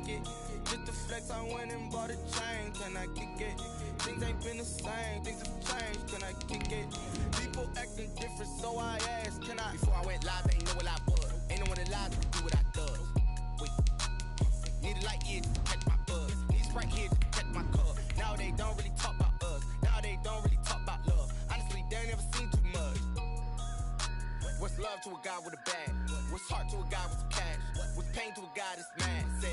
kick it. Just to flex, I went and bought a chain. Can I kick it? Things ain't been the same. Things have changed. Can I kick it? People acting different, so I asked, can I? Before I went live, they ain't know what I was. Ain't no one alive to do what I does. Wait. Need a light here to catch my buzz. Need Sprite here to catch my cup. Now they don't really talk about us. Now they don't really talk about love. Honestly, they ain't never seen too much. What's love to a guy with a bag? What's heart to a guy with some cash? What's pain to a guy that's mad? Said.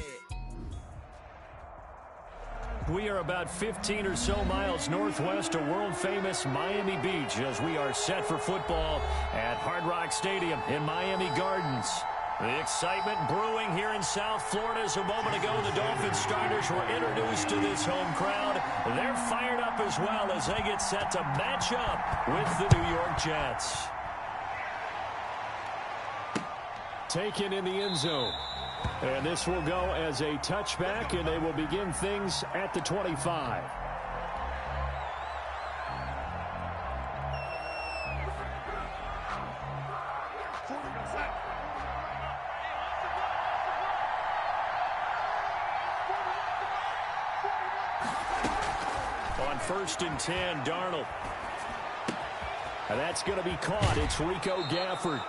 We are about 15 or so miles northwest of world-famous Miami Beach as we are set for football at Hard Rock Stadium in Miami Gardens. The excitement brewing here in South Florida as a moment ago the Dolphins starters were introduced to this home crowd. They're fired up as well as they get set to match up with the New York Jets. Taken in the end zone. And this will go as a touchback, and they will begin things at the 25. On 1st and 10, Darnold. And that's going to be caught. It's Rico Gafford.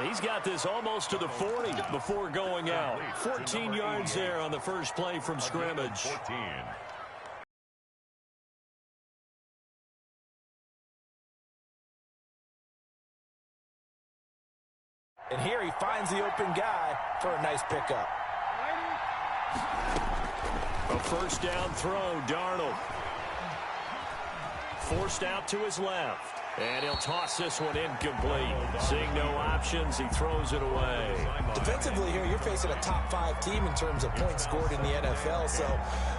He's got this almost to the 40 before going out. 14 yards there on the first play from scrimmage. And here he finds the open guy for a nice pickup. A first down throw, Darnold. Forced out to his left. And he'll toss this one incomplete. Seeing no options, he throws it away. Defensively here, you're facing a top 5 team in terms of points scored in the NFL. So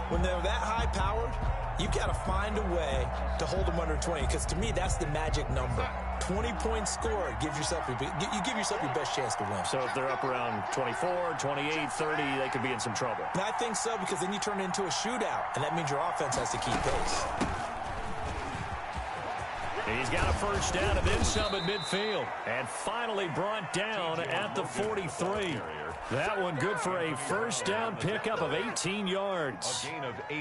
when they're that high-powered, you've got to find a way to hold them under 20. Because to me, that's the magic number. 20 points scored gives yourself you give yourself your best chance to win. So if they're up around 24, 28, 30, they could be in some trouble. And I think so, because then you turn it into a shootout, and that means your offense has to keep pace. He's got a first down and then some at midfield. And finally brought down at the 43. That one good for a first down pickup of 18 yards.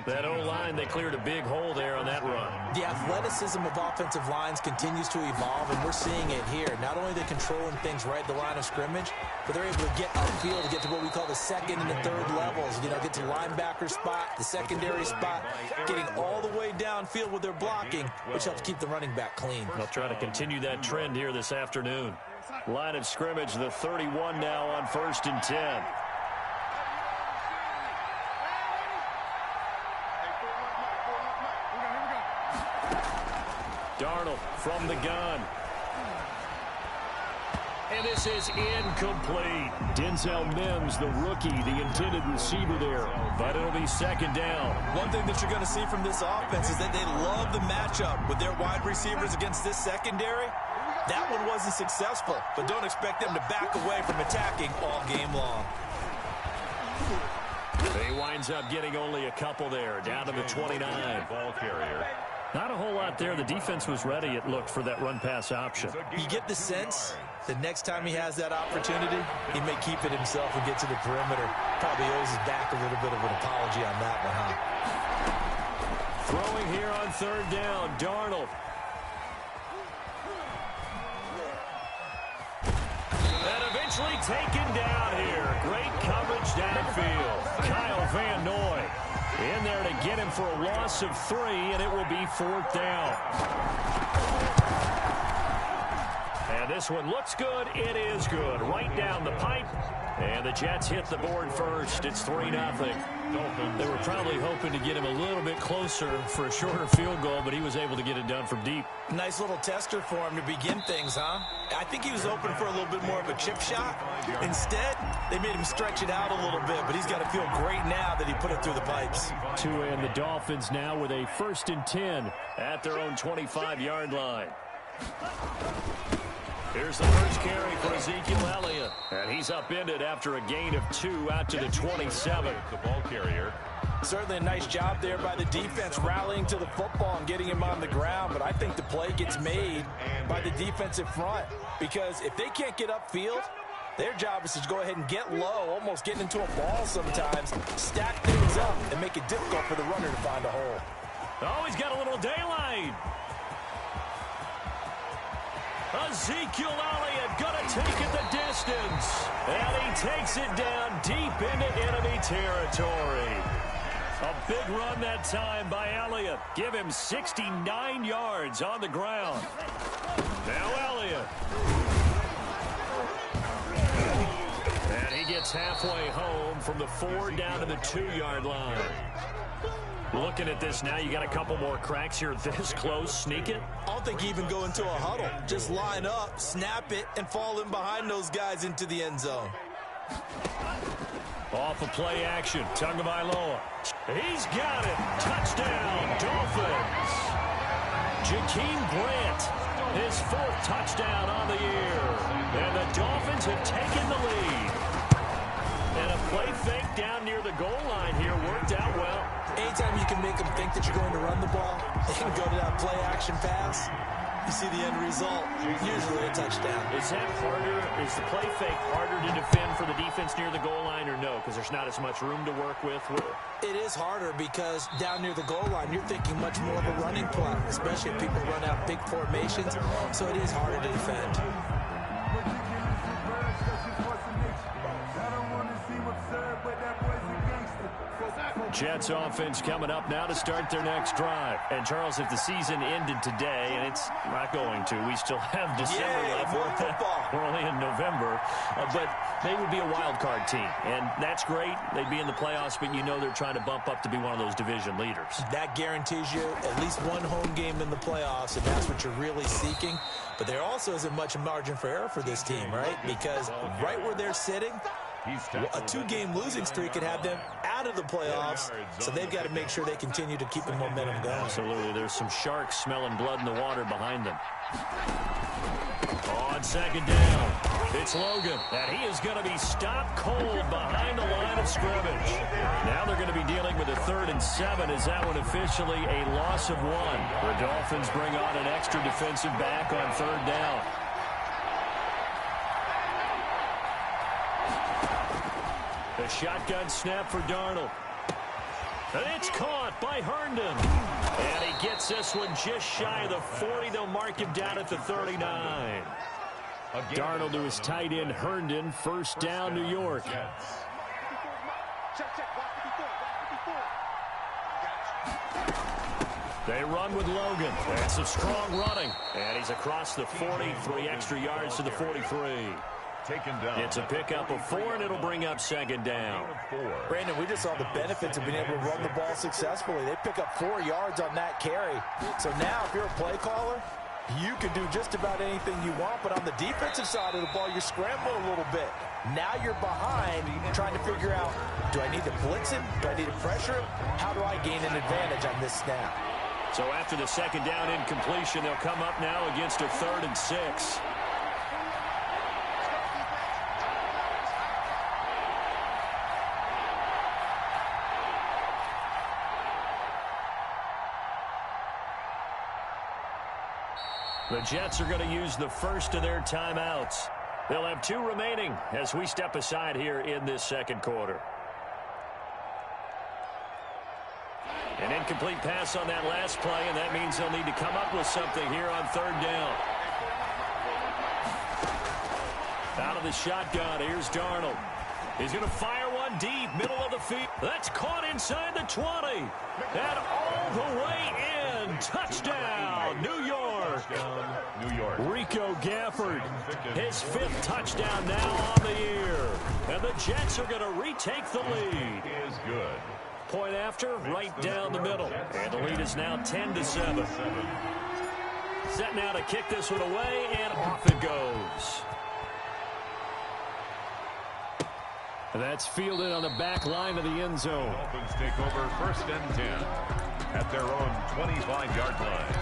That O-line, they cleared a big hole there on that run. The athleticism of offensive lines continues to evolve, and we're seeing it here. Not only are they controlling things right at the line of scrimmage, but they're able to get upfield to get to what we call the second and the third levels. You know, get to the linebacker spot, the secondary spot, getting all the way downfield with their blocking, which helps keep the running back clean. They'll try to continue that trend here this afternoon. Line of scrimmage, the 31 now on 1st and 10. Darnold from the gun. And this is incomplete. Denzel Mims, the rookie, the intended receiver there. But it'll be second down. One thing that you're going to see from this offense is that they love the matchup with their wide receivers against this secondary. That one wasn't successful, but don't expect them to back away from attacking all game long. He winds up getting only a couple there, down to the 29. Ball carrier. Not a whole lot there. The defense was ready, it looked, for that run-pass option. You get the sense that next time he has that opportunity, he may keep it himself and get to the perimeter. Probably owes his back a little bit of an apology on that one, huh? Throwing here on 3rd down, Darnold. And eventually taken down here. Great coverage downfield. Kyle Van Noy in there to get him for a loss of 3, and it will be 4th down. And this one looks good. It is good. Right down the pipe. And the Jets hit the board first. It's 3-0. They were probably hoping to get him a little bit closer for a shorter field goal, but he was able to get it done from deep. Nice little tester for him to begin things, huh? I think he was open for a little bit more of a chip shot. Instead, they made him stretch it out a little bit, but he's got to feel great now that he put it through the pipes. And the Dolphins now with a 1st and 10 at their own 25-yard line. Here's the first carry for Ezekiel Elliott. And he's upended after a gain of 2 out to the 27. The ball carrier. Certainly a nice job there by the defense rallying to the football and getting him on the ground. But I think the play gets made by the defensive front. Because if they can't get upfield, Their job is to go ahead and get low, almost getting into a ball sometimes, stack things up, and make it difficult for the runner to find a hole. Oh, he's got a little daylight. Ezekiel Elliott gonna take it the distance. And he takes it down deep into enemy territory. A big run that time by Elliott. Give him 69 yards on the ground. Now Elliott. And he gets halfway home from the 4 down to the 2-yard line. Looking at this now, you got a couple more cracks here this close. Sneak it. I don't think you even go into a huddle. Just line up, snap it, and fall in behind those guys into the end zone. Off of play action. Tagovailoa. He's got it. Touchdown, Dolphins. Jakeem Grant, his 4th touchdown on the year. And the Dolphins have taken the lead. And a play fake down near the goal line here worked out well. Anytime you can make them think that you're going to run the ball, they can go to that play action pass. You see the end result, usually a touchdown. Is that harder? Is the play fake harder to defend for the defense near the goal line or no? Because there's not as much room to work with? It is harder because down near the goal line, you're thinking much more of a running play, especially if people run out big formations. So it is harder to defend. Jets offense coming up now to start their next drive. And, Charles, if the season ended today, and it's not going to, we still have December left. We're only in November. But they would be a wild card team. And that's great. They'd be in the playoffs, but you know they're trying to bump up to be one of those division leaders. That guarantees you at least one home game in the playoffs, and that's what you're really seeking. But there also isn't much margin for error for this team, right? Because right where they're sitting, a 2-game losing streak could have them out of the playoffs, so they've got to make sure they continue to keep the momentum going. Absolutely. There's some sharks smelling blood in the water behind them. On 2nd down, it's Logan, and he is going to be stopped cold behind the line of scrimmage. Now they're going to be dealing with a 3rd and 7. Is that one officially a loss of 1? The Dolphins bring on an extra defensive back on 3rd down. The shotgun snap for Darnold. And it's caught by Herndon. And he gets this one just shy of the 40. They'll mark him down at the 39. Darnold to his tight end Herndon. 1st down, New York. They run with Logan. That's some strong running. And he's across the 40. 3 extra yards to the 43. It's a pickup of 4, and it'll bring up 2nd down. Brandon, we just saw the benefits of being able to run the ball successfully. They pick up 4 yards on that carry. So now, if you're a play caller, you can do just about anything you want. But on the defensive side of the ball, you're scrambling a little bit. Now you're behind, trying to figure out, do I need to blitz him? Do I need to pressure him? How do I gain an advantage on this snap? So after the 2nd down incompletion, they'll come up now against a 3rd and 6. The Jets are going to use the first of their timeouts. They'll have 2 remaining as we step aside here in this 2nd quarter. An incomplete pass on that last play, and that means they'll need to come up with something here on 3rd down. Out of the shotgun, here's Darnold. He's going to fire one deep, middle of the field. That's caught inside the 20. And all the way in. Touchdown, New York. Rico Gafford, his 5th touchdown now on the year. And the Jets are going to retake the lead. Point after, right down the middle. And the lead is now 10-7. Set now to kick this one away, and off it goes. That's fielded on the back line of the end zone. Dolphins take over 1st and 10 at their own 25-yard line.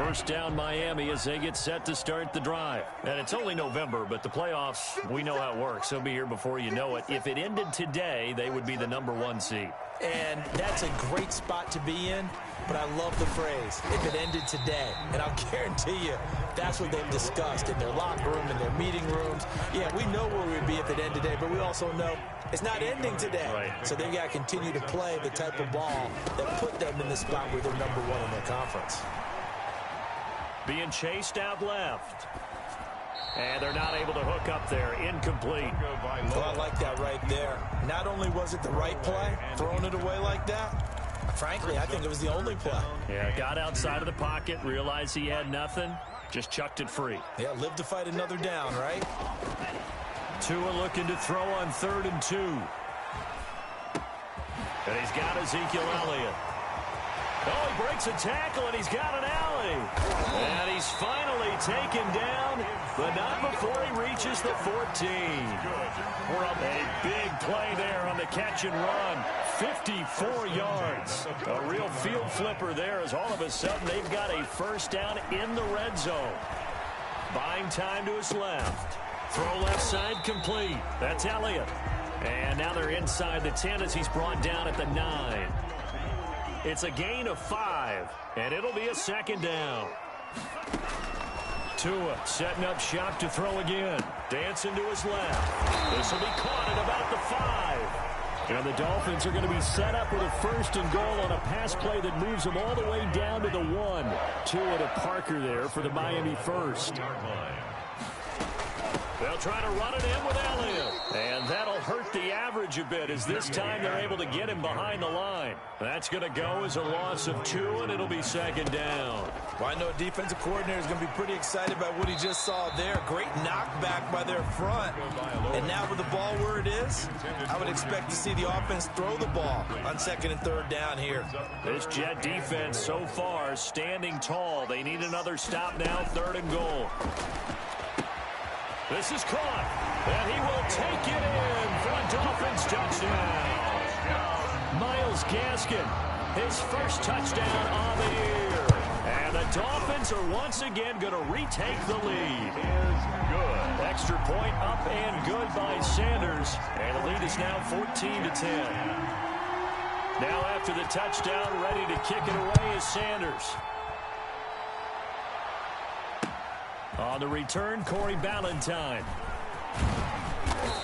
First down Miami as they get set to start the drive. And it's only November, but the playoffs, we know how it works. They'll be here before you know it. If it ended today, they would be the #1 seed. And that's a great spot to be in, but I love the phrase, if it ended today. And I'll guarantee you, that's what they've discussed in their locker room, in their meeting rooms. Yeah, we know where we'd be if it ended today, but we also know it's not ending today. Right. So they've got to continue to play the type of ball that put them in the spot where they're #1 in their conference. Being chased out left. And they're not able to hook up there. Incomplete. Well, I like that right there. Not only was it the right play, throwing it away like that, frankly, I think it was the only play. Yeah, got outside of the pocket, realized he had nothing, just chucked it free. Yeah, live to fight another down, right? Tua looking to throw on 3rd and 2. And he's got Ezekiel Elliott. Oh, he breaks a tackle, and he's got an alley. And he's finally taken down, but not before he reaches the 14. A big play there on the catch and run. 54 yards. A real field flipper there as all of a sudden they've got a first down in the red zone. Buying time to his left. Throw left side complete. That's Elliott. And now they're inside the 10 as he's brought down at the 9. It's a gain of 5, and it'll be a second down. Tua setting up shop to throw again. Dancing to his left. This will be caught at about the 5. And the Dolphins are going to be set up with a 1st and goal on a pass play that moves them all the way down to the 1. Tua to Parker there for the Miami first. They'll try to run it in with Elliott. And that'll hurt the average a bit as this time they're able to get him behind the line. That's going to go as a loss of 2, and it'll be second down. Well, I know a defensive coordinator is going to be pretty excited about what he just saw there. Great knockback by their front. And now with the ball where it is, I would expect to see the offense throw the ball on 2nd and 3rd down here. This Jet defense so far standing tall. They need another stop now, 3rd and goal. This is caught, and he will take it in for a Dolphins touchdown. Miles Gaskin, his first touchdown on the year. And the Dolphins are once again going to retake the lead. Good. Extra point up and good by Sanders. And the lead is now 14-10. Now after the touchdown, ready to kick it away is Sanders. On the return, Corey Ballantyne.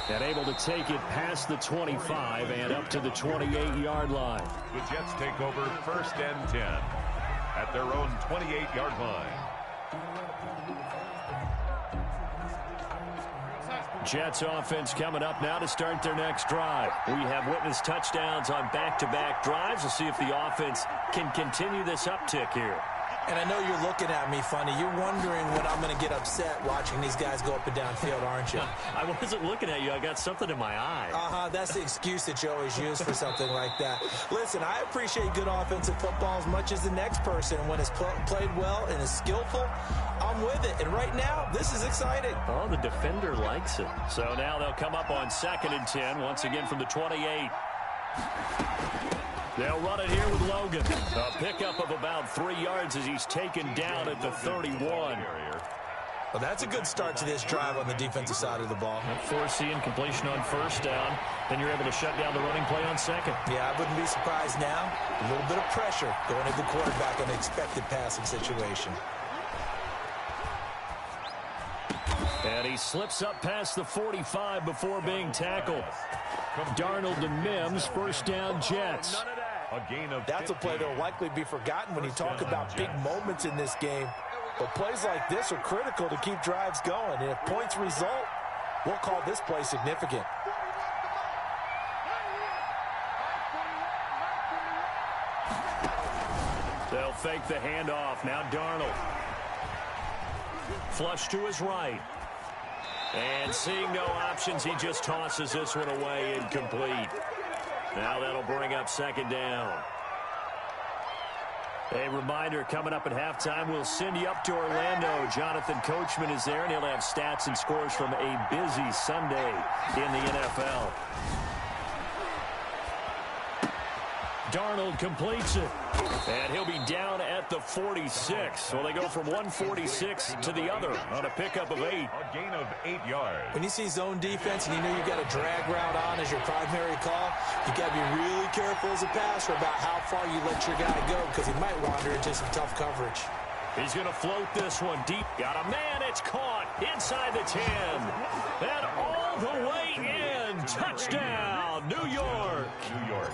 And able to take it past the 25 and up to the 28-yard line. The Jets take over 1st and 10 at their own 28-yard line. Jets offense coming up now to start their next drive. We have witnessed touchdowns on back-to-back drives. We'll see if the offense can continue this uptick here. And I know you're looking at me funny. You're wondering when I'm going to get upset watching these guys go up and down field, aren't you? I wasn't looking at you. I got something in my eye. That's the excuse that you always use for something like that. Listen, I appreciate good offensive football as much as the next person. When it's played well and is skillful, I'm with it. And right now, this is exciting. Oh, the defender likes it. So now they'll come up on 2nd and 10, once again from the 28. They'll run it here with Logan. A pickup of about 3 yards as he's taken down at the 31. Well, that's a good start to this drive on the defensive side of the ball. Forcing completion on 1st down. Then you're able to shut down the running play on 2nd. Yeah, I wouldn't be surprised now. A little bit of pressure going to the quarterback in an expected passing situation. And he slips up past the 45 before being tackled. Darnold to Mims, 1st down Jets. That's a play that will likely be forgotten when you talk about big moments in this game. But plays like this are critical to keep drives going. And if points result, we'll call this play significant. They'll fake the handoff. Now Darnold. Flush to his right. And seeing no options, he just tosses this one away, incomplete. Now that'll bring up 2nd down. A reminder, coming up at halftime, we'll send you up to Orlando. Jonathan Coachman is there, and he'll have stats and scores from a busy Sunday in the NFL. Darnold completes it. And he'll be down at the 46. So they go from 146 to the other on a pickup of 8. A gain of 8 yards. When you see zone defense and you know you've got a drag route on as your primary call, you got to be really careful as a passer about how far you let your guy go because he might wander into some tough coverage. He's going to float this one deep. Got a man. It's caught inside the 10. And all the way in. Touchdown, New York. New York.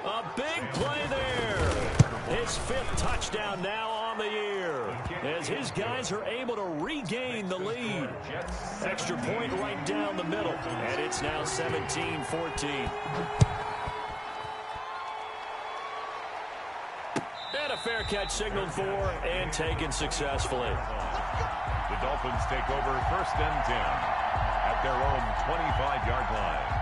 A big play there. His 5th touchdown now on the year as his guys are able to regain the lead. Extra point right down the middle. And it's now 17-14. And a fair catch signaled for and taken successfully. The Dolphins take over 1st and 10 at their own 25-yard line.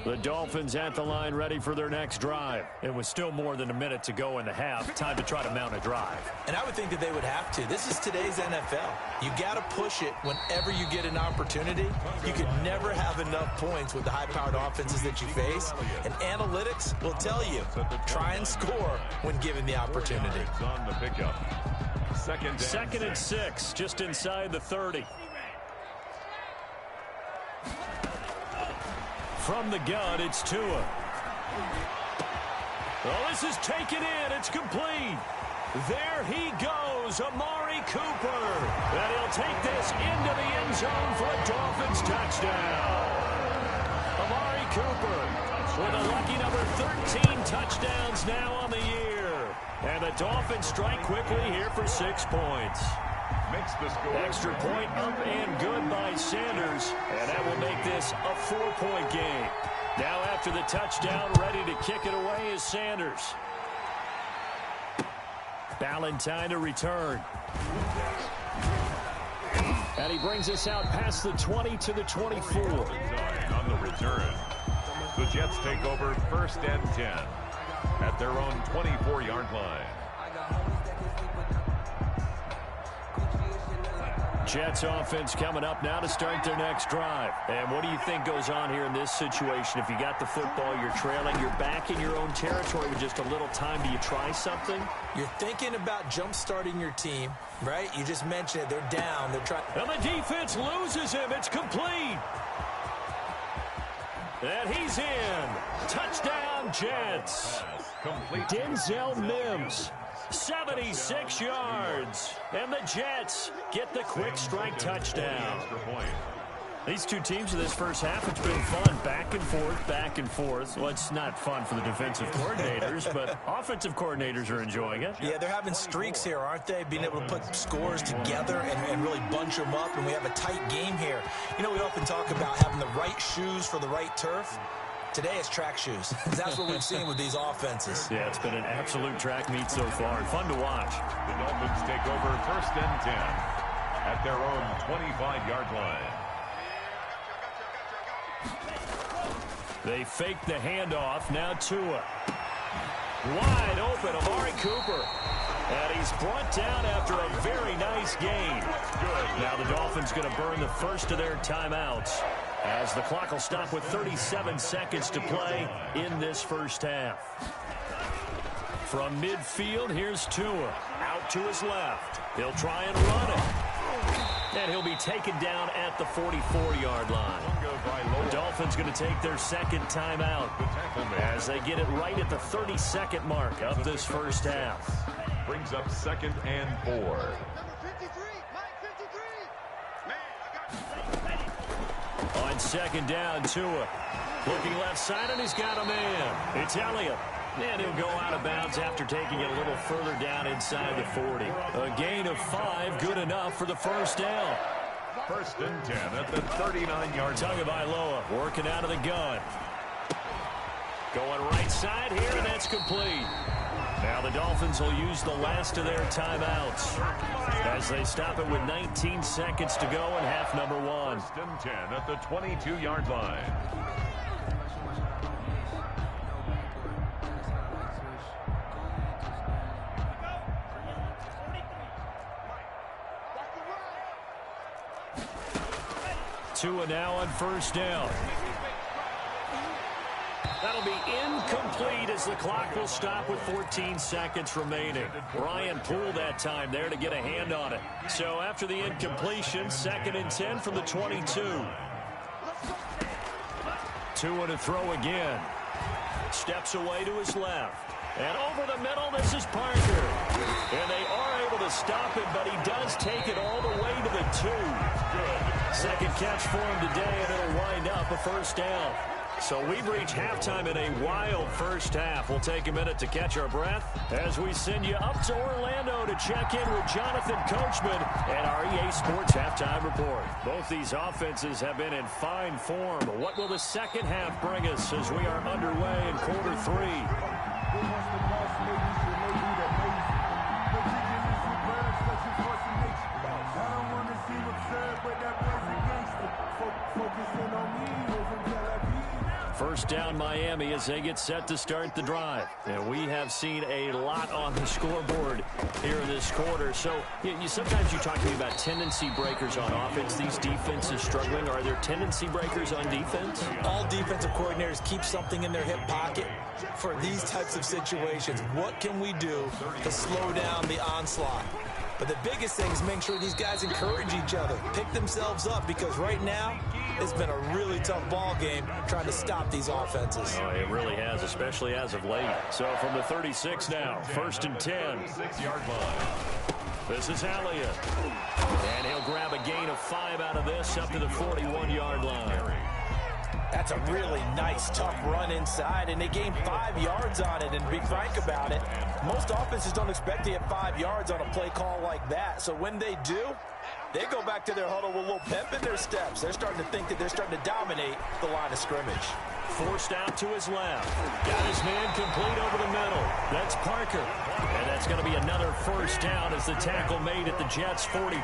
The Dolphins at the line ready for their next drive. It was still more than a minute to go in the half. Time to try to mount a drive. And I would think that they would have to. This is today's NFL. You got to push it whenever you get an opportunity. You could never have enough points with the high-powered offenses that you face. And analytics will tell you, try and score when given the opportunity. On the pickup. Second and 6, just inside the 30. From the gun, it's Tua. Oh, this is taken in. It's complete. There he goes, Amari Cooper. And he'll take this into the end zone for a Dolphins touchdown. Amari Cooper with a lucky number 13 touchdowns now on the year. And the Dolphins strike quickly here for 6 points. Makes the score. Extra point up and good by Sanders. And that will make this a 4-point game. Now after the touchdown, ready to kick it away is Sanders. Ballantyne to return. And he brings us out past the 20 to the 24. On the return. The Jets take over 1st and 10 at their own 24-yard line. Jets offense coming up now to start their next drive. And what do you think goes on here in this situation? If you got the football, you're trailing, you're back in your own territory with just a little time. Do you try something? You're thinking about jump-starting your team, right? You just mentioned it. They're down. They're trying. And the defense loses him. It's complete. And he's in. Touchdown, Jets. Denzel Mims. 76 yards. And the Jets get the quick strike touchdown. These two teams in this first half, it's been fun. Back and forth, back and forth. Well, it's not fun for the defensive coordinators, but offensive coordinators are enjoying it. Yeah, they're having streaks here, aren't they? Being able to put scores together and really bunch them up, and we have a tight game here. You know, we often talk about having the right shoes for the right turf. Today it's track shoes. That's what we've seen with these offenses. Yeah, it's been an absolute track meet so far. Fun to watch. The Dolphins take over 1st and 10 at their own 25-yard line. They fake the handoff. Now Tua. Wide open, Amari Cooper. And he's brought down after a very nice gain. Good. Now the Dolphins going to burn the first of their timeouts as the clock will stop with 37 seconds to play in this first half. From midfield, here's Tua. Out to his left. He'll try and run it. And he'll be taken down at the 44-yard line. The Dolphins going to take their second timeout as they get it right at the 32nd mark of this first half. Brings up 2nd and 4. On second down, Tua. Looking left side, and he's got a man. It's Elliott. And he'll go out of bounds after taking it a little further down inside the 40. A gain of 5, good enough for the first down. 1st and 10 at the 39-yard line. Tagovailoa working out of the gun. Going right side here, and that's complete. Now the Dolphins will use the last of their timeouts as they stop it with 19 seconds to go in half number 1. 1st and 10 at the 22-yard line. Tua now on first down. That'll be incomplete as the clock will stop with 14 seconds remaining. Ryan Poole that time there to get a hand on it. So after the incompletion, 2nd and 10 from the 22. Tua to throw again. Steps away to his left. And over the middle, this is Parker. And they are able to stop him, but he does take it all the way to the 2. Second catch for him today, and it'll wind up a first down. So we've reached halftime in a wild first half. We'll take a minute to catch our breath as we send you up to Orlando to check in with Jonathan Coachman and our EA Sports Halftime Report. Both these offenses have been in fine form. What will the second half bring us as we are underway in quarter 3? First down Miami as they get set to start the drive. And we have seen a lot on the scoreboard here in this quarter. So sometimes you talk to me about tendency breakers on offense. These defenses struggling. Are there tendency breakers on defense? All defensive coordinators keep something in their hip pocket for these types of situations. What can we do to slow down the onslaught? But the biggest thing is making sure these guys encourage each other, pick themselves up, because right now it's been a really tough ball game trying to stop these offenses. Oh, it really has, especially as of late. So from the 36 now, 1st and 10. 6-yard line. This is Elliott. And he'll grab a gain of 5 out of this up to the 41-yard line. That's a really nice, tough run inside, and they gained 5 yards on it. And to be frank about it, most offenses don't expect to get 5 yards on a play call like that. So when they do, they go back to their huddle with a little pep in their steps. They're starting to think that they're starting to dominate the line of scrimmage. Forced out to his left. Got his man complete over the middle. That's Parker. And that's going to be another first down as the tackle made at the Jets' 42.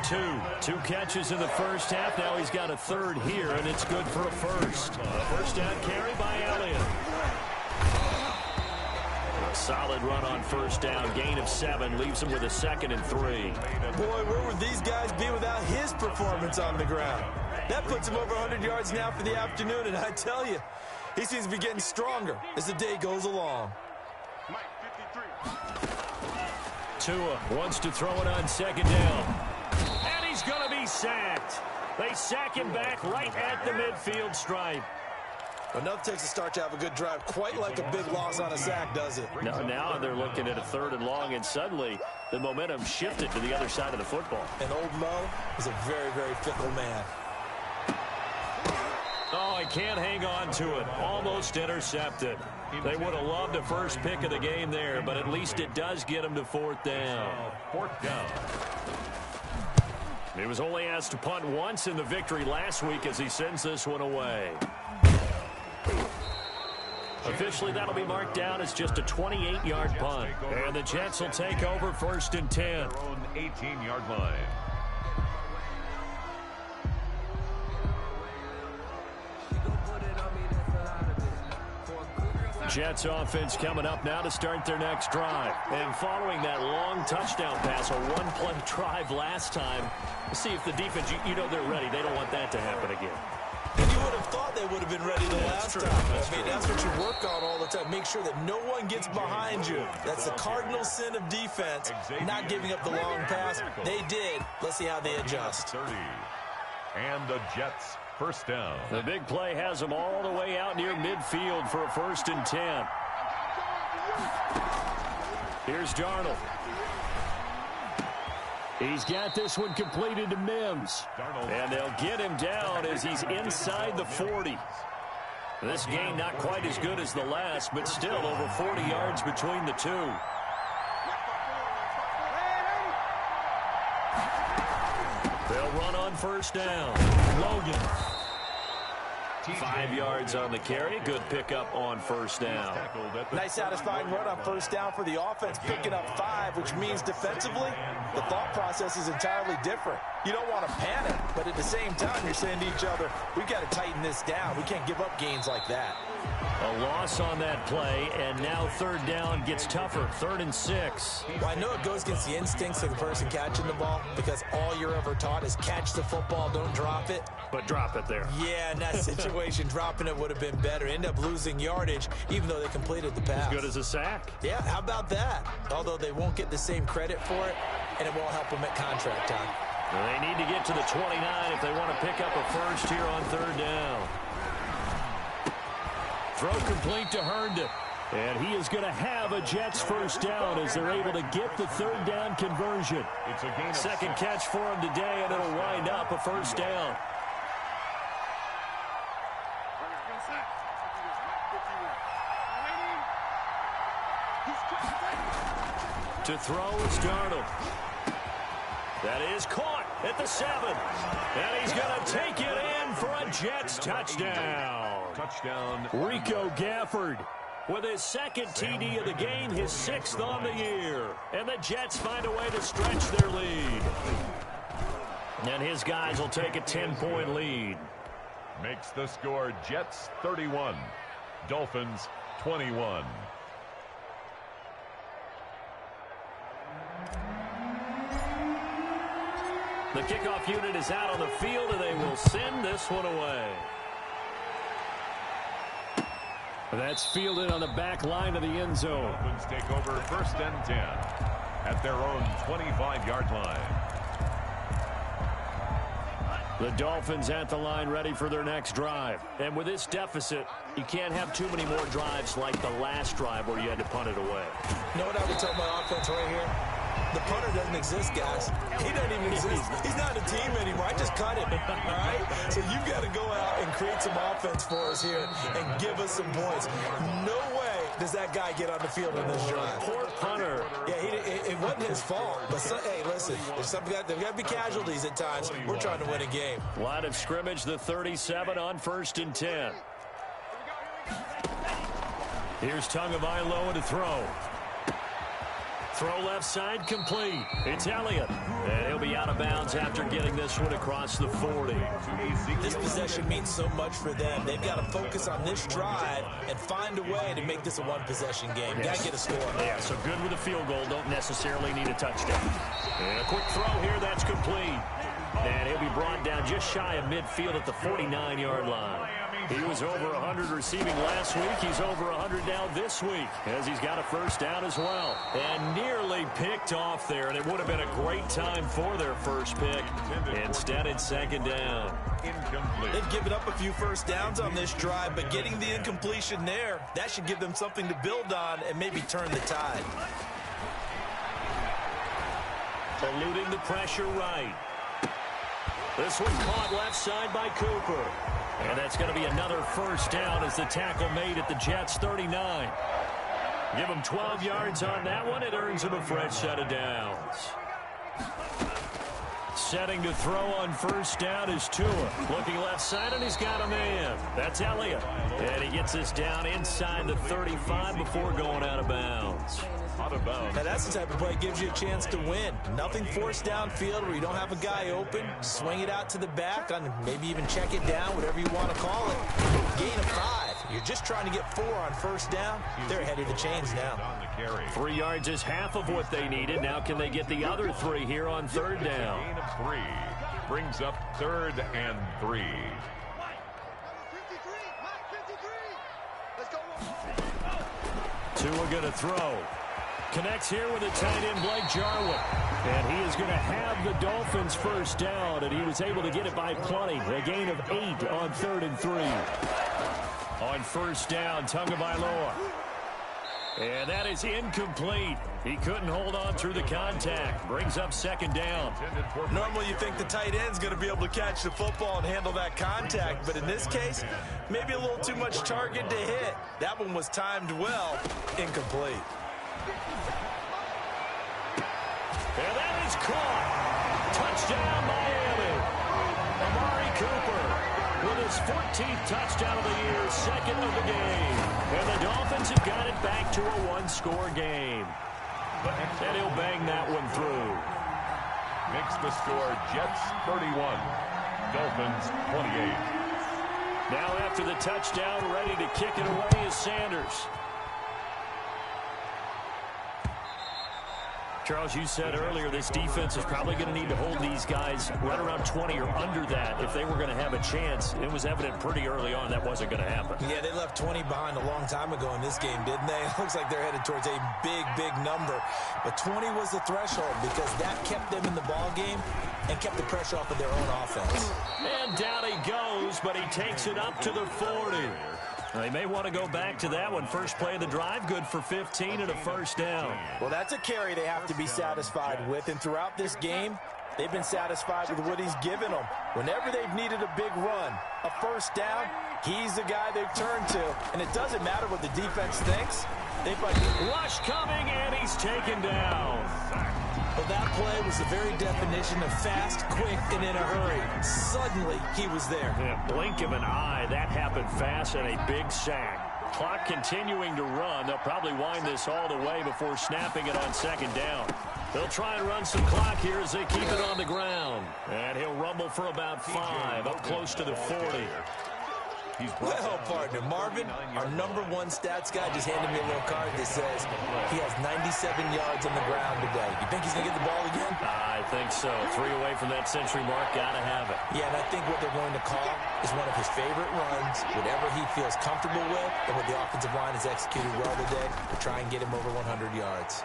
2 catches in the first half. Now he's got a third here, and it's good for a first. First down carry by Elliott. A solid run on first down. Gain of 7 leaves him with a 2nd and 3. Boy, where would these guys be without his performance on the ground? That puts him over 100 yards now for the afternoon, and I tell you, he seems to be getting stronger as the day goes along. Tua wants to throw it on 2nd down. And he's going to be sacked. They sack him back right at the midfield stripe. Enough takes a start to have a good drive, quite like a big loss on a sack, does it? Now they're looking at a 3rd and long, and suddenly the momentum shifted to the other side of the football. And old Mo is a very, very fickle man. Oh, he can't hang on to it. Almost intercepted. They would have loved a first pick of the game there, but at least it does get him to 4th down. 4th down. He was only asked to punt once in the victory last week as he sends this one away. Officially, that'll be marked down as just a 28-yard punt. And the Jets will take over 1st and 10. Their own 18-yard line. Jets offense coming up now to start their next drive. And following that long touchdown pass, a one-play drive last time, let's see if the defense, you know they're ready. They don't want that to happen again. And you would have thought they would have been ready the last time. That's what you work on all the time. Make sure that no one gets behind you. That's the cardinal sin of defense, not giving up the long pass. They did. Let's see how they adjust. 30. And the Jets first down. The big play has them all the way out near midfield for a 1st and 10. Here's Darnold. He's got this one completed to Mims. And they'll get him down as he's inside the 40. This game not quite as good as the last, but still over 40 yards between the two. They'll run on first down. Logan. 5 yards on the carry. Good pickup on first down. Nice satisfying run on first down for the offense, picking up 5, which means defensively, the thought process is entirely different. You don't want to panic, but at the same time, you're saying to each other, we've got to tighten this down. We can't give up gains like that. A loss on that play, and now third down gets tougher. 3rd and 6. Well, I know it goes against the instincts of the person catching the ball because all you're ever taught is catch the football, don't drop it. But drop it there. Yeah, in that situation, dropping it would have been better. End up losing yardage, even though they completed the pass. As good as a sack. Yeah, how about that? Although they won't get the same credit for it, and it won't help them at contract time. Well, they need to get to the 29 if they want to pick up a first here on 3rd down. Throw complete to Herndon. And he is going to have a Jets first down as they're able to get the 3rd down conversion. It's a gain of Second catch for him today, and it'll wind up a first down. To throw is Darnold. That is caught at the 7. And he's going to take it in for a Jets touchdown. touchdown. Rico Gafford with his 2nd TD of the game, his 6th on the year. And the Jets find a way to stretch their lead. And his guys will take a 10-point lead. Makes the score Jets 31, Dolphins 21. The kickoff unit is out on the field, and they will send this one away. That's fielded on the back line of the end zone. Dolphins take over 1st and 10 at their own 25-yard line. The Dolphins at the line ready for their next drive. And with this deficit, you can't have too many more drives like the last drive where you had to punt it away. You know what I would tell my offense right here? The punter doesn't exist, guys. He doesn't even exist. He's not a team anymore. I just cut him, all right? So you've got to go out and create some offense for us here and give us some points. No way does that guy get on the field in this drive. Poor punter. Yeah, it wasn't his fault. But, hey, listen, there's got to be casualties at times. We're trying to win a game. Line of scrimmage, the 37 on 1st and 10. Here's Tagovailoa to throw. Throw left side complete. It's Elliott. And he'll be out of bounds after getting this one across the 40. This possession means so much for them. They've got to focus on this drive and find a way to make this a one-possession game. Yes. Got to get a score. Yeah, so good with a field goal. Don't necessarily need a touchdown. And a quick throw here. That's complete. And he'll be brought down just shy of midfield at the 49-yard line. He was over 100 receiving last week. He's over 100 now this week as he's got a first down as well. And nearly picked off there, and it would have been a great time for their first pick. Instead, it's 2nd down. Incomplete. They've given up a few first downs on this drive, but getting the incompletion there, that should give them something to build on and maybe turn the tide. Eluding the pressure right. This one caught left side by Cooper. And that's going to be another first down as the tackle made at the Jets' 39. Give him 12 yards on that one. It earns him a fresh set of downs. Setting to throw on first down is Tua. Looking left side, and he's got a man. That's Elliott. And he gets this down inside the 35 before going out of bounds. Out of bounds. Now, that's the type of play that gives you a chance to win. Nothing forced downfield where you don't have a guy open. Swing it out to the back, on maybe even check it down, whatever you want to call it. Gain of 5. You're just trying to get 4 on first down. They're ahead of the chains now. 3 yards is half of what they needed. Now can they get the other 3 here on 3rd down? Gain of 3 brings up 3rd and 3. Tua going to throw. Connects here with a tight end, Blake Jarwin. And he is going to have the Dolphins first down, and he was able to get it by plenty. A gain of 8 on 3rd and 3. On first down, Tagovailoa. And that is incomplete. He couldn't hold on through the contact. Brings up 2nd down. Normally you think the tight end's going to be able to catch the football and handle that contact, but in this case, maybe a little too much target to hit. That one was timed well. Incomplete. And that is caught. Touchdown, Miami. Amari Cooper with his 14th touchdown of the year, 2nd of the game. And the Dolphins have got it back to a 1-score game. And he'll bang that one through. Makes the score Jets 31, Dolphins 28. Now after the touchdown, ready to kick it away is Sanders. Charles, you said earlier this defense is probably going to need to hold these guys right around 20 or under that if they were going to have a chance. It was evident pretty early on that wasn't going to happen. Yeah, they left 20 behind a long time ago in this game, didn't they? It looks like they're headed towards a big, big number. But 20 was the threshold because that kept them in the ball game and kept the pressure off of their own offense. And down he goes, but he takes it up to the 40. They may want to go back to that one. First play of the drive, good for 15 and a first down. Well, that's a carry they have to be satisfied with. And throughout this game, they've been satisfied with what he's given them. Whenever they've needed a big run, a first down, he's the guy they've turned to. And it doesn't matter what the defense thinks. They fight. Rush coming, and he's taken down. Well, that play was the very definition of fast, quick, and in a hurry. Suddenly, he was there. Yeah, blink of an eye. That happened fast and a big sack. Clock continuing to run. They'll probably wind this all the way before snapping it on second down. They'll try and run some clock here as they keep it on the ground. And he'll rumble for about 5, up close to the 40. Well, partner, Marvin, our #1 stats guy just handed me a little card that says he has 97 yards on the ground today. You think he's going to get the ball again? I think so. 3 away from that century mark. Got to have it. Yeah, and I think what they're going to call is one of his favorite runs, whatever he feels comfortable with, and what the offensive line has executed well today to try and get him over 100 yards.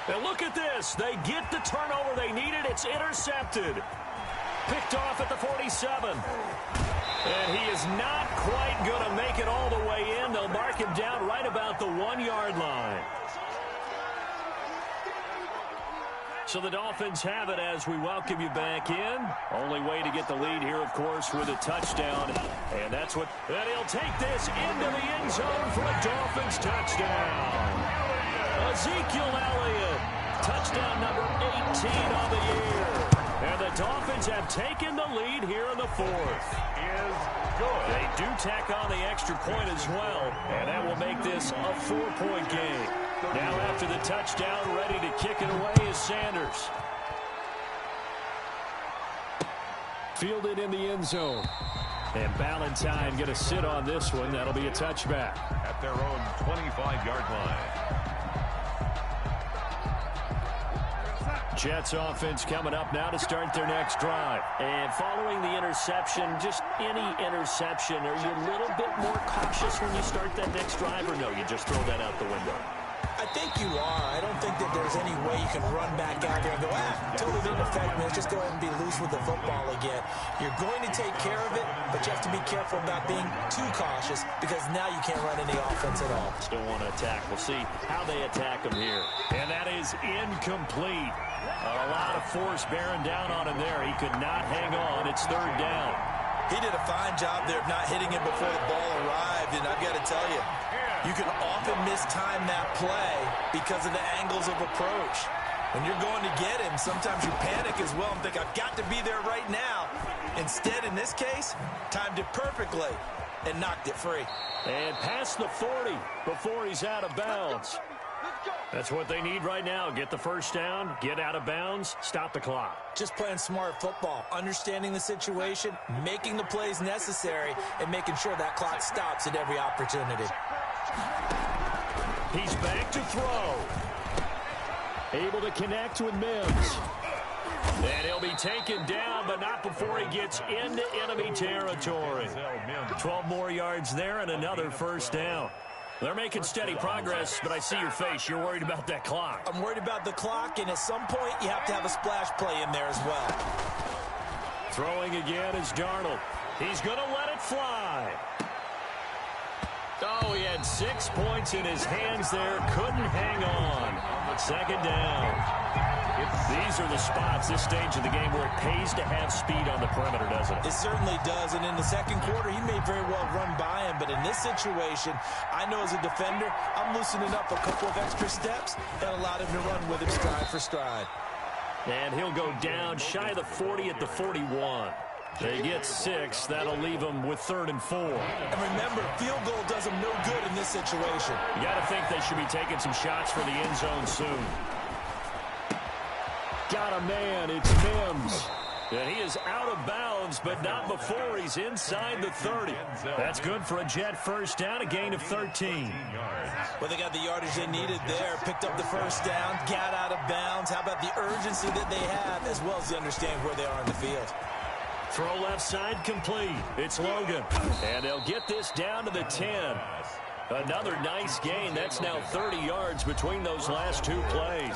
And look at this. They get the turnover they needed. It's intercepted. Picked off at the 47. And he is not quite going to make it all the way in. They'll mark him down right about the 1-yard line. So the Dolphins have it as we welcome you back in. Only way to get the lead here, of course, with a touchdown. And that's what... And he'll take this into the end zone for a Dolphins touchdown. Ezekiel Elliott. Touchdown number 18 on the year. And the Dolphins have taken the lead here in the 4th. They do tack on the extra point as well, and that will make this a 4-point game. Now after the touchdown, ready to kick it away is Sanders. Fielded in the end zone. And Ballantyne going to sit on this one. That'll be a touchback. At their own 25-yard line. Jets offense coming up now to start their next drive. And following the interception, just any interception, are you a little bit more cautious when you start that next drive, or no, you just throw that out the window? I think you are. I don't think that there's any way you can run back out there and go, totally didn't affect me. Let's just go ahead and be loose with the football again. You're going to take care of it, but you have to be careful about being too cautious because now you can't run any offense at all. Still want to attack. We'll see how they attack them here. And that is incomplete. A lot of force bearing down on him there. He could not hang on. It's 3rd down. He did a fine job there of not hitting it before the ball arrived, and I've got to tell you, you can often mistime that play because of the angles of approach. When you're going to get him, sometimes you panic as well and think, I've got to be there right now. Instead, in this case, timed it perfectly and knocked it free. And past the 40 before he's out of bounds. That's what they need right now. Get the first down, get out of bounds, stop the clock. Just playing smart football, understanding the situation, making the plays necessary, and making sure that clock stops at every opportunity. He's back to throw. Able to connect with Mims. And he'll be taken down, but not before he gets into enemy territory. 12 more yards there and another first down. They're making steady progress, but I see your face. You're worried about that clock. I'm worried about the clock, and at some point, you have to have a splash play in there as well. Throwing again is Darnold. He's going to let it fly. Oh, he had 6 points in his hands there. Couldn't hang on. Second down. These are the spots, this stage of the game, where it pays to have speed on the perimeter, doesn't it? It certainly does, and in the second quarter, he may very well run by him, but in this situation, I know as a defender, I'm loosening up a couple of extra steps that allowed him to run with him stride for stride. And he'll go down shy of the 40 at the 41. They get 6. That'll leave them with 3rd and 4. And remember, field goal does them no good in this situation. You got to think they should be taking some shots for the end zone soon. Got a man. It's Mims. And he is out of bounds, but not before he's inside the 30. That's good for a Jet first down, a gain of 13. Well, they got the yardage they needed there, picked up the first down, got out of bounds. How about the urgency that they have, as well as they understand where they are in the field? Throw left side complete. It's Logan. And they'll get this down to the 10. Another nice gain. That's now 30 yards between those last two plays.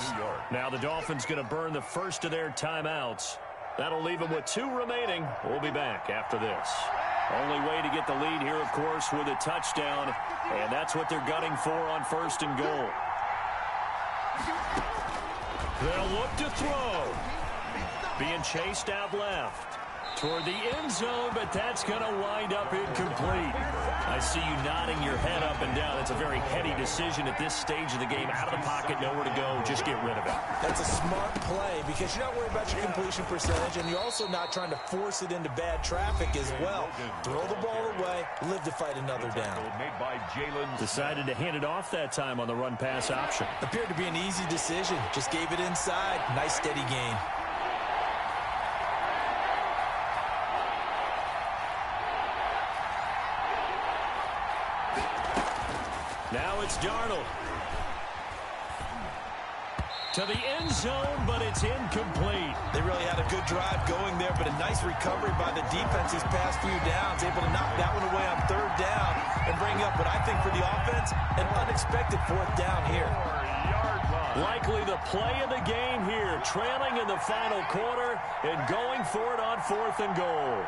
Now the Dolphins going to burn the first of their timeouts. That'll leave them with 2 remaining. We'll be back after this. Only way to get the lead here, of course, with a touchdown. And that's what they're gunning for on first and goal. They'll look to throw. Being chased out left toward the end zone, but that's going to wind up incomplete. I see you nodding your head up and down. It's a very heady decision at this stage of the game. Out of the pocket, nowhere to go. Just get rid of it. That's a smart play because you're not worried about your completion percentage, and you're also not trying to force it into bad traffic as well. Throw the ball away, live to fight another down. Decided to hand it off that time on the run-pass option. Appeared to be an easy decision. Just gave it inside. Nice steady gain. Now it's Darnold. To the end zone, but it's incomplete. They really had a good drive going there, but a nice recovery by the defense these past few downs. Able to knock that one away on third down and bring up what I think for the offense, an unexpected fourth down here. Likely the play of the game here, trailing in the final quarter and going for it on fourth and goal.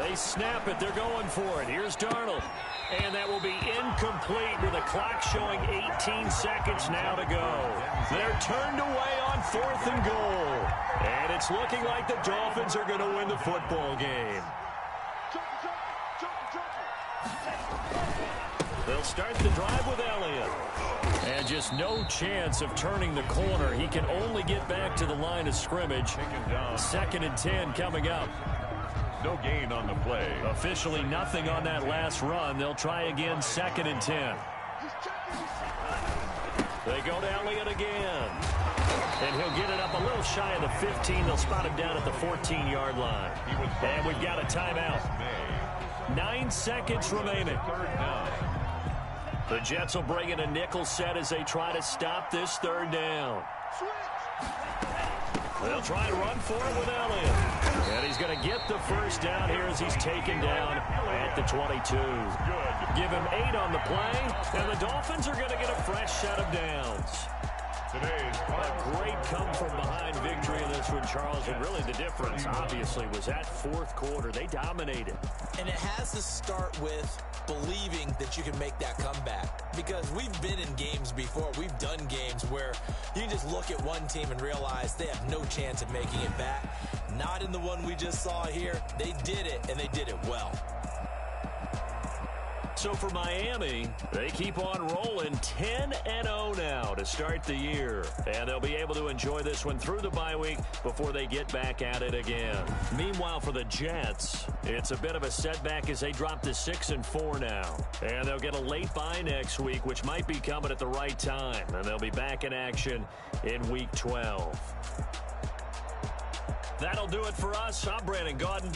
They snap it. They're going for it. Here's Darnold. And that will be incomplete with the clock showing 18 seconds now to go. They're turned away on fourth and goal. And it's looking like the Dolphins are going to win the football game. They'll start the drive with Elliott. And just no chance of turning the corner. He can only get back to the line of scrimmage. 2nd and 10 coming up. No gain on the play. Officially nothing on that last run. They'll try again, 2nd and 10. They go to Elliott again. And he'll get it up a little shy of the 15. They'll spot him down at the 14-yard line. And we've got a timeout. 9 seconds remaining. The Jets will bring in a nickel set as they try to stop this third down. They'll try to run for it with Elliott. And he's going to get the first down here as he's taken down at the 22. Give him 8 on the play, and the Dolphins are going to get a fresh set of downs. A great come-from-behind victory in this one, Charles. And really the difference, obviously, was that fourth quarter. They dominated. And it has to start with believing that you can make that comeback. Because we've been in games before. We've done games where you can just look at one team and realize they have no chance of making it back. Not in the one we just saw here. They did it, and they did it well. So for Miami, they keep on rolling 10-0 now to start the year. And they'll be able to enjoy this one through the bye week before they get back at it again. Meanwhile, for the Jets, it's a bit of a setback as they drop to 6-4 now. And they'll get a late bye next week, which might be coming at the right time. And they'll be back in action in Week 12. That'll do it for us. I'm Brandon Gaudin.